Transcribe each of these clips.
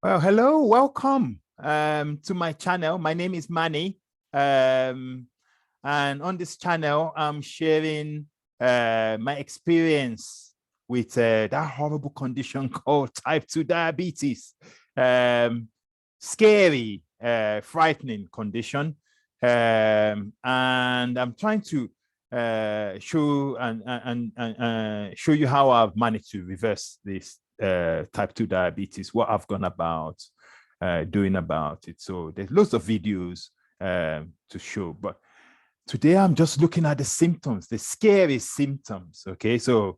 Well, hello, welcome to my channel. My name is Manny. And on this channel, I'm sharing my experience with that horrible condition called type 2 diabetes. Scary, frightening condition. And I'm trying to show show you how I've managed to reverse this type 2 diabetes, what I've gone about doing about it. So there's lots of videos to show, but today I'm just looking at the symptoms, the scary symptoms. Okay, so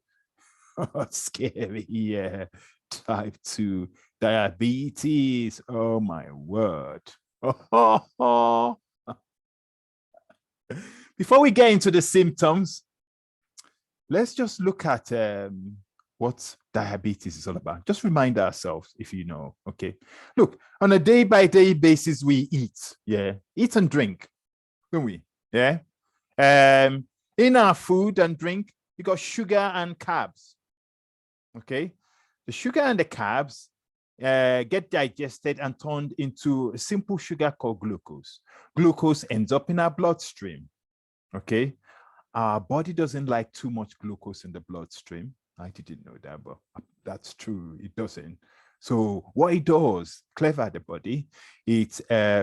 scary, yeah, type 2 diabetes. Oh my word. Before we get into the symptoms, let's just look at what diabetes is all about. Just remind ourselves, if you know, okay? Look, on a day-by-day basis, we eat, yeah? Eat and drink, don't we? Yeah? In our food and drink, we got sugar and carbs, okay? The sugar and the carbs get digested and turned into a simple sugar called glucose. Glucose ends up in our bloodstream, okay? Our body doesn't like too much glucose in the bloodstream. I didn't know that, but that's true. It doesn't. So what it does, clever, the body, it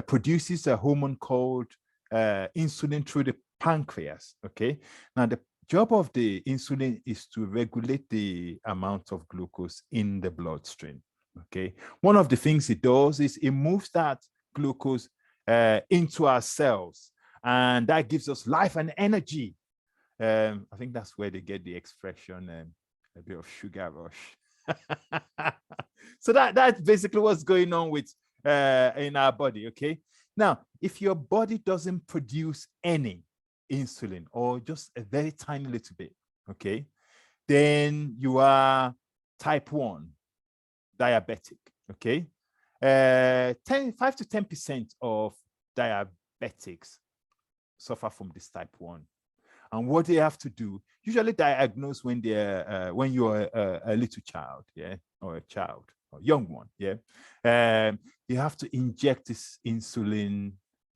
produces a hormone called insulin through the pancreas. Okay. Now the job of the insulin is to regulate the amount of glucose in the bloodstream. Okay. One of the things it does is it moves that glucose into our cells, and that gives us life and energy. I think that's where they get the expression, a bit of sugar rush. So that's basically what's going on with in our body. Okay. Now, if your body doesn't produce any insulin or just a very tiny little bit, okay, then you are type 1 diabetic. Okay. 5 to 10% of diabetics suffer from this type 1. And what they have to do, usually diagnose when they're when you're a little child, yeah, or a child, or young one, yeah. You have to inject this insulin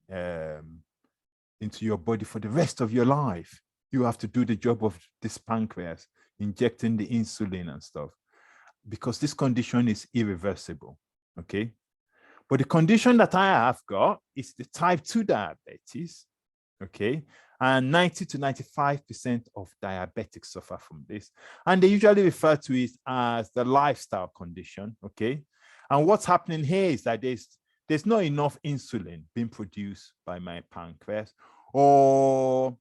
into your body for the rest of your life. You have to do the job of this pancreas, injecting the insulin and stuff, because this condition is irreversible, okay? But the condition that I have got is the type 2 diabetes, okay? And 90 to 95% of diabetics suffer from this. And they usually refer to it as the lifestyle condition, okay? And what's happening here is that there's not enough insulin being produced by my pancreas, or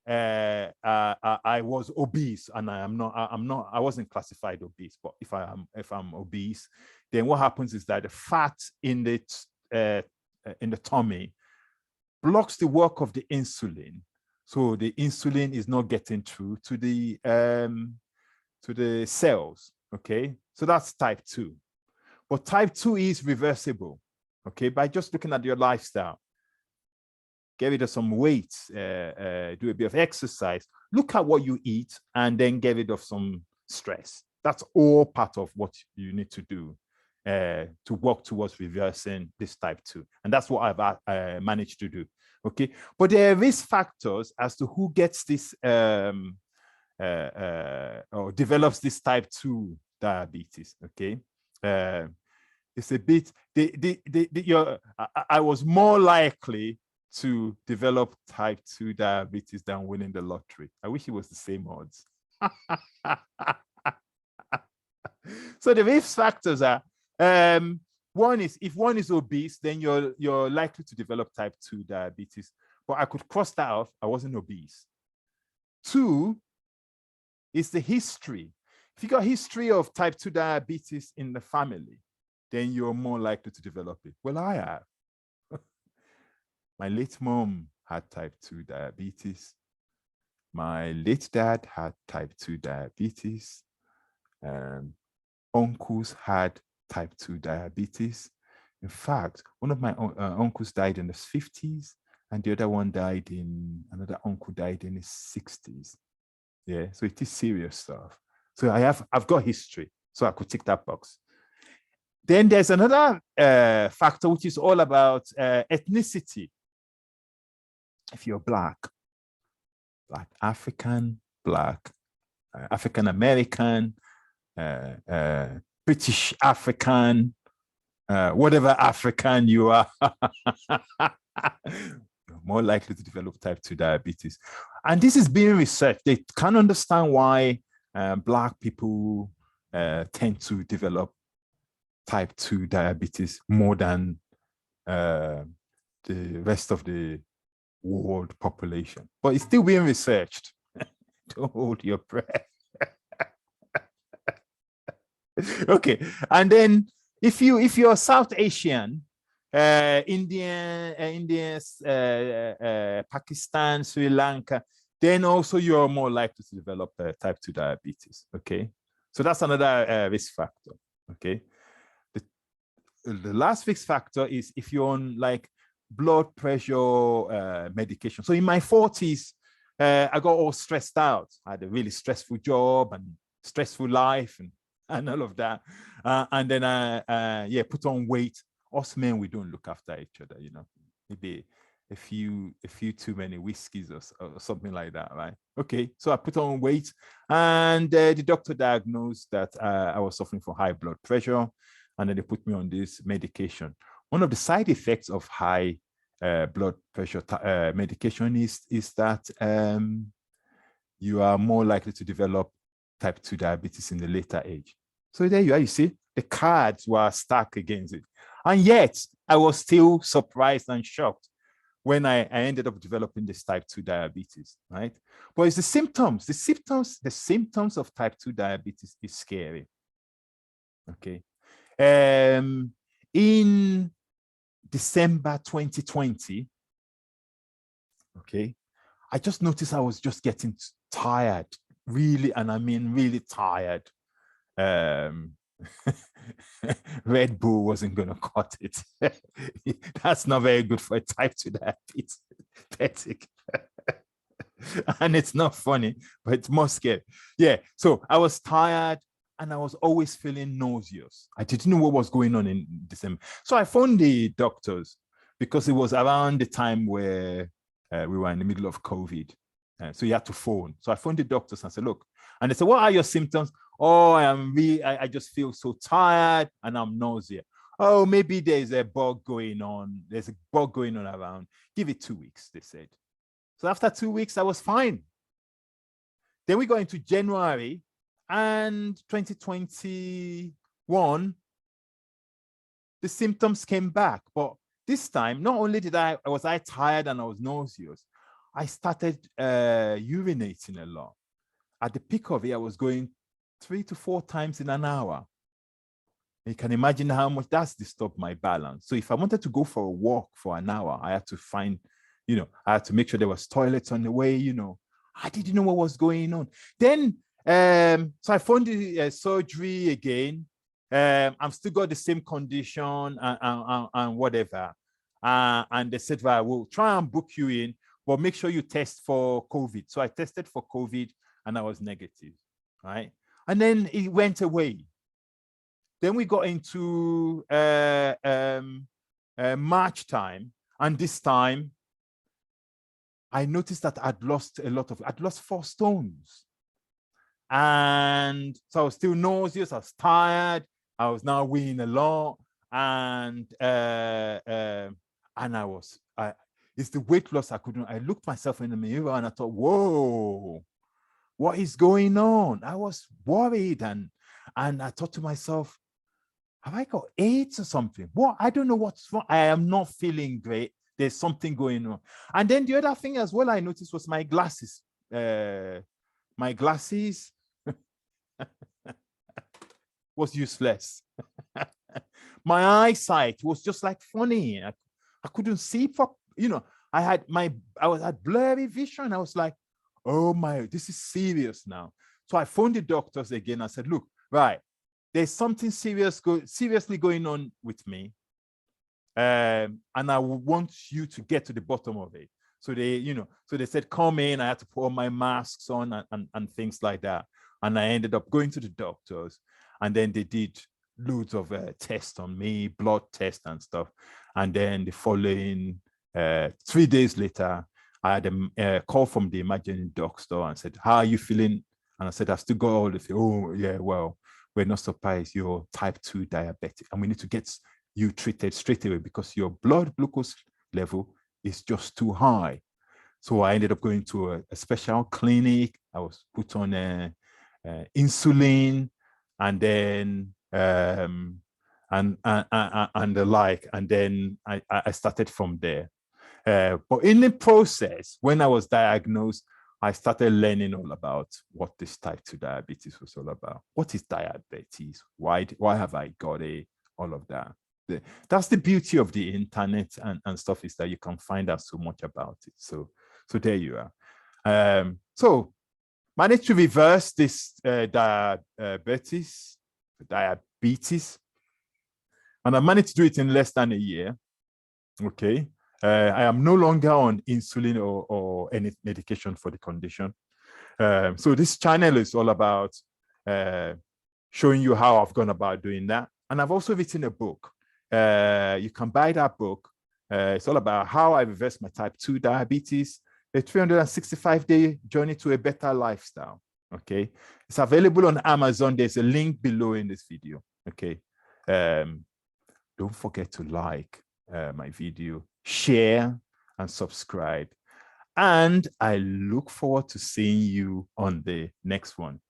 if I was obese, and I wasn't classified obese, but if I'm obese, then what happens is that the fat in the tummy blocks the work of the insulin, so the insulin is not getting through to the cells. Okay, so that's type 2. But type 2 is reversible, okay, by just looking at your lifestyle. Get rid of some weight, do a bit of exercise, look at what you eat, and then get rid of some stress. That's all part of what you need to do to work towards reversing this type 2. And that's what I've managed to do. Okay. But there are risk factors as to who gets this or develops this type 2 diabetes. Okay. It's a bit, I was more likely to develop type 2 diabetes than winning the lottery. I wish it was the same odds. So the risk factors are, one is, if one is obese, then you're likely to develop type 2 diabetes. But I could cross that off. I wasn't obese. 2 is the history. If you got history of type 2 diabetes in the family, then you're more likely to develop it. Well, I have. My late mom had type 2 diabetes. My late dad had type 2 diabetes. Uncles had type 2 diabetes. In fact, one of my uncles died in his 50s, and the other one another uncle died in his 60s. Yeah, so it is serious stuff. So I've got history, so I could tick that box. Then there's another factor, which is all about ethnicity. If you're Black African, Black African American, British African, whatever African you are, you're more likely to develop type 2 diabetes. And this is being researched. They can't understand why Black people tend to develop type 2 diabetes more than the rest of the world population. But it's still being researched. Don't hold your breath. Okay, and then if you're South Asian, Indians, Pakistan, Sri Lanka, then also you're more likely to develop type 2 diabetes. Okay, so that's another risk factor. Okay, the last risk factor is if you're on like blood pressure medication. So in my 40s, I got all stressed out. I had a really stressful job and stressful life and all of that. And then I put on weight. Us men, we don't look after each other, you know, maybe a few too many whiskeys or something like that, right? Okay, so I put on weight, and the doctor diagnosed that I was suffering from high blood pressure, and then they put me on this medication. One of the side effects of high blood pressure medication is that you are more likely to develop type 2 diabetes in the later age. So there you are, you see, the cards were stacked against it. And yet, I was still surprised and shocked when I ended up developing this type 2 diabetes, right? But it's the symptoms. The symptoms of type 2 diabetes is scary, okay? In December 2020, okay, I just noticed I was just getting tired, really, and I mean really tired. Red Bull wasn't going to cut it. That's not very good for a type 2 diabetes. Pathetic. And it's not funny, but it's more scary. Yeah, so I was tired and I was always feeling nauseous. I didn't know what was going on in December. So I phoned the doctors because it was around the time where we were in the middle of COVID. So you had to phone. So I phoned the doctors and said, look, and they said, what are your symptoms? Oh, I just feel so tired and I'm nauseous. Oh, maybe there's a bug going on. There's a bug going on around. Give it 2 weeks, they said. So after 2 weeks, I was fine. Then we got into January and 2021, the symptoms came back. But this time, not only was I tired and I was nauseous, I started urinating a lot. At the peak of it, I was going 3 to 4 times in an hour. You can imagine how much that's disturbed my balance. So if I wanted to go for a walk for an hour, I had to find, you know, I had to make sure there was toilets on the way, you know. I didn't know what was going on. Then, so I phoned the surgery again. I've still got the same condition and whatever. And they said, well, we'll try and book you in, but make sure you test for COVID. So I tested for COVID and I was negative, right? And then it went away. Then we got into March time. And this time, I noticed that I'd lost 4 stones. And so I was still nauseous, I was tired, I was now weighing a lot. And it's the weight loss I couldn't. I looked myself in the mirror and I thought, whoa, what is going on? I was worried and I thought to myself, have I got AIDS or something? What? I don't know what's wrong. I am not feeling great. There's something going on. And then the other thing as well I noticed was my glasses. My glasses was useless. My eyesight was just like funny. I couldn't see, you know, I had blurry vision. I was like, oh my, this is serious now. So I phoned the doctors again. I said, look, right, there's something seriously going on with me. And I want you to get to the bottom of it. So they said, come in. I had to put all my masks on and things like that. And I ended up going to the doctors, and then they did loads of tests on me, blood tests and stuff. And then the following 3 days later, I had a call from the emergency doctor and said, "How are you feeling?" And I said, "I've still got all the thing." "Oh, yeah, well, we're not surprised. You're type 2 diabetic, and we need to get you treated straight away because your blood glucose level is just too high." So I ended up going to a special clinic. I was put on insulin, and then and the like, and then I started from there. But in the process, when I was diagnosed, I started learning all about what this type 2 diabetes was all about. What is diabetes? Why have I got it? All of that. That's the beauty of the internet and stuff, is that you can find out so much about it. So there you are. So managed to reverse this diabetes, and I managed to do it in less than a year. Okay. I am no longer on insulin or any medication for the condition. So this channel is all about showing you how I've gone about doing that. And I've also written a book. You can buy that book. It's all about how I reversed my type 2 diabetes, a 365-day journey to a better lifestyle. Okay. It's available on Amazon. There's a link below in this video. Okay. Don't forget to like my video, share, and subscribe. And I look forward to seeing you on the next one.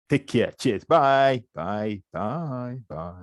Take care. Cheers. Bye. Bye. Bye. Bye.